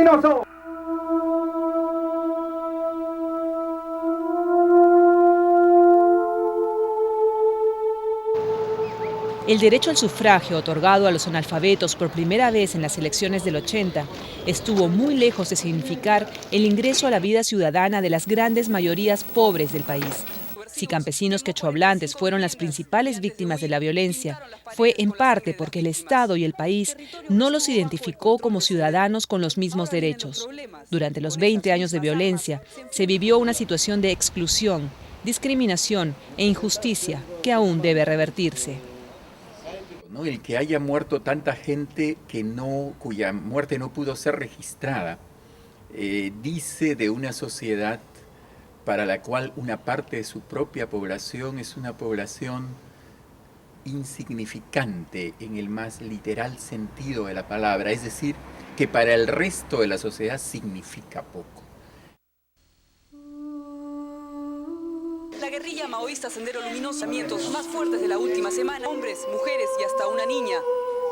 Luminoso. El derecho al sufragio otorgado a los analfabetos por primera vez en las elecciones del 80 estuvo muy lejos de significar el ingreso a la vida ciudadana de las grandes mayorías pobres del país. Si campesinos quechohablantes fueron las principales víctimas de la violencia, fue en parte porque el Estado y el país no los identificó como ciudadanos con los mismos derechos. Durante los 20 años de violencia, se vivió una situación de exclusión, discriminación e injusticia que aún debe revertirse. ¿No? El que haya muerto tanta gente cuya muerte no pudo ser registrada, dice de una sociedad para la cual una parte de su propia población es una población insignificante en el más literal sentido de la palabra, es decir, que para el resto de la sociedad significa poco. La guerrilla maoísta Sendero Luminoso, lanzamientos más fuertes de la última semana, hombres, mujeres y hasta una niña.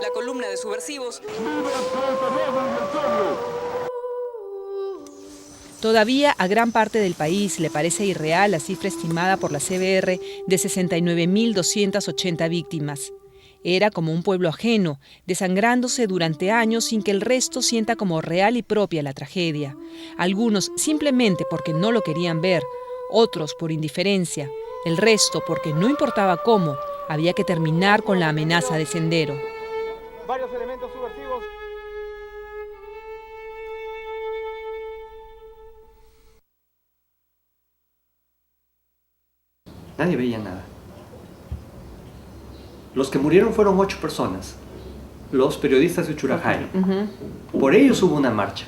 La columna de subversivos. Todavía a gran parte del país le parece irreal la cifra estimada por la CBR de 69.280 víctimas. Era como un pueblo ajeno, desangrándose durante años sin que el resto sienta como real y propia la tragedia. Algunos simplemente porque no lo querían ver, otros por indiferencia, el resto porque no importaba cómo, había que terminar con la amenaza de Sendero. Varios elementos subversivos. Nadie veía nada. Los que murieron fueron 8 personas, los periodistas de Uchurajay. Por ellos hubo una marcha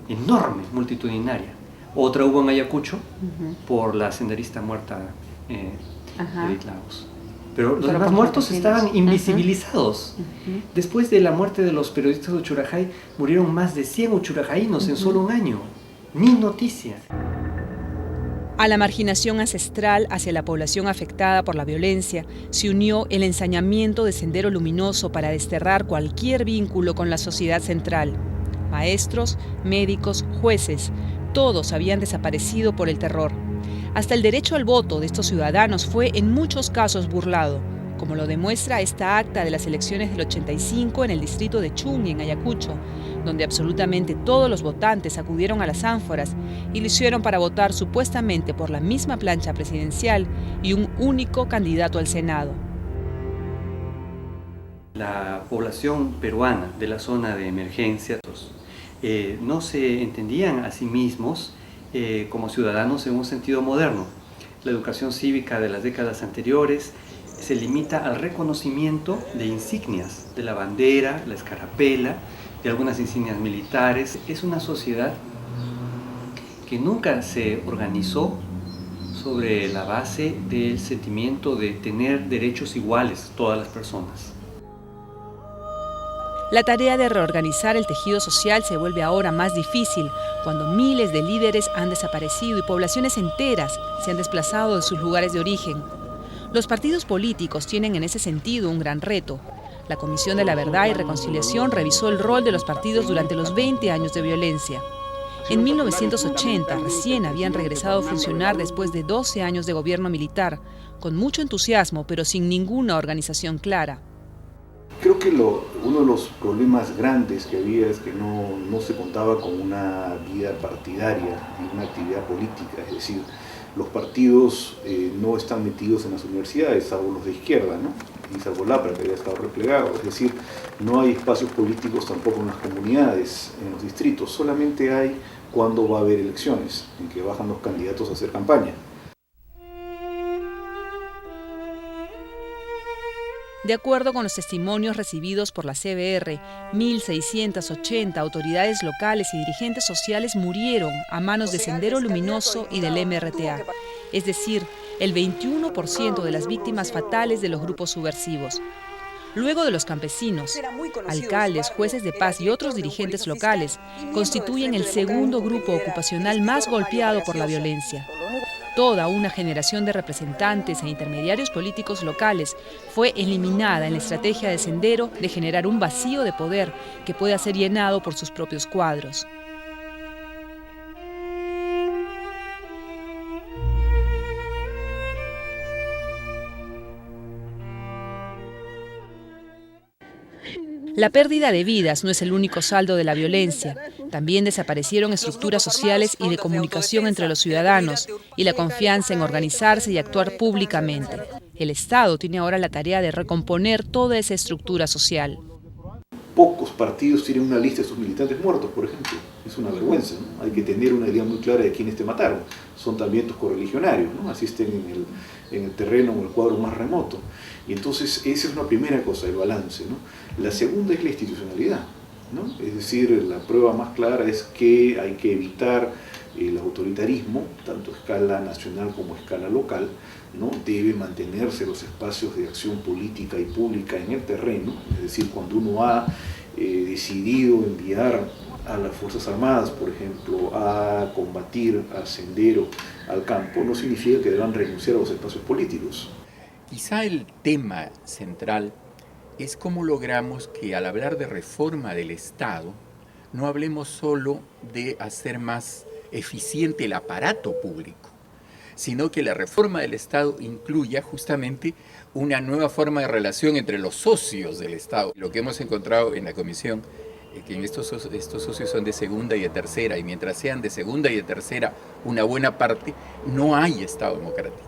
enorme, multitudinaria. Otra hubo en Ayacucho por la senderista muerta Edith Lagos. Pero los demás muertos estaban invisibilizados. Después de la muerte de los periodistas de Uchurajay, murieron más de 100 uchurajaínos en solo un año. Ni noticia. A la marginación ancestral hacia la población afectada por la violencia se unió el ensañamiento de Sendero Luminoso para desterrar cualquier vínculo con la sociedad central. Maestros, médicos, jueces, todos habían desaparecido por el terror. Hasta el derecho al voto de estos ciudadanos fue en muchos casos burlado, como lo demuestra esta acta de las elecciones del 85 en el distrito de Chungi, en Ayacucho, donde absolutamente todos los votantes acudieron a las ánforas y lo hicieron para votar supuestamente por la misma plancha presidencial y un único candidato al Senado. La población peruana de la zona de emergencia no se entendían a sí mismos como ciudadanos en un sentido moderno. La educación cívica de las décadas anteriores se limita al reconocimiento de insignias, de la bandera, la escarapela, de algunas insignias militares. Es una sociedad que nunca se organizó sobre la base del sentimiento de tener derechos iguales todas las personas. La tarea de reorganizar el tejido social se vuelve ahora más difícil cuando miles de líderes han desaparecido y poblaciones enteras se han desplazado de sus lugares de origen. Los partidos políticos tienen en ese sentido un gran reto. La Comisión de la Verdad y Reconciliación revisó el rol de los partidos durante los 20 años de violencia. En 1980 recién habían regresado a funcionar después de 12 años de gobierno militar, con mucho entusiasmo pero sin ninguna organización clara. Creo que uno de los problemas grandes que había es que no se contaba con una vida partidaria y una actividad política, es decir, los partidos no están metidos en las universidades, salvo los de izquierda, ¿no? Y salvo LAPRA, que había estado replegado, es decir, no hay espacios políticos tampoco en las comunidades, en los distritos, solamente hay cuando va a haber elecciones, en que bajan los candidatos a hacer campaña. De acuerdo con los testimonios recibidos por la CBR, 1.680 autoridades locales y dirigentes sociales murieron a manos de Sendero Luminoso y del MRTA, es decir, el 21% de las víctimas fatales de los grupos subversivos. Luego de los campesinos, alcaldes, jueces de paz y otros dirigentes locales constituyen el segundo grupo ocupacional más golpeado por la violencia. Toda una generación de representantes e intermediarios políticos locales fue eliminada en la estrategia de Sendero de generar un vacío de poder que pueda ser llenado por sus propios cuadros. La pérdida de vidas no es el único saldo de la violencia. También desaparecieron estructuras sociales y de comunicación entre los ciudadanos y la confianza en organizarse y actuar públicamente. El Estado tiene ahora la tarea de recomponer toda esa estructura social. Pocos partidos tienen una lista de sus militantes muertos, por ejemplo. Es una vergüenza, ¿no? Hay que tener una idea muy clara de quiénes te mataron. Son también tus correligionarios, ¿no? Asisten en el terreno o el cuadro más remoto. Y entonces esa es una primera cosa, el balance, ¿no? La segunda es la institucionalidad, ¿no? Es decir, la prueba más clara es que hay que evitar el autoritarismo, tanto a escala nacional como a escala local, ¿no? Debe mantenerse los espacios de acción política y pública en el terreno, es decir, cuando uno ha decidido enviar a las Fuerzas Armadas, por ejemplo, a combatir a Sendero, al campo, no significa que deban renunciar a los espacios políticos. Quizá el tema central es cómo logramos que al hablar de reforma del Estado, no hablemos solo de hacer más eficiente el aparato público, sino que la reforma del Estado incluya justamente una nueva forma de relación entre los socios del Estado. Lo que hemos encontrado en la comisión es que estos socios son de segunda y de tercera, y mientras sean de segunda y de tercera una buena parte, no hay Estado democrático.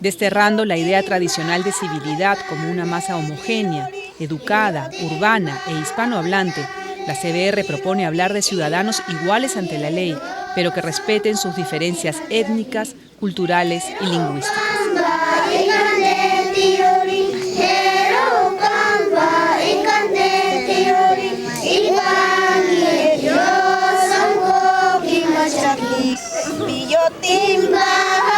Desterrando la idea tradicional de civilidad como una masa homogénea, educada, urbana e hispanohablante, la CBR propone hablar de ciudadanos iguales ante la ley, pero que respeten sus diferencias étnicas, culturales y lingüísticas. Pillotimba.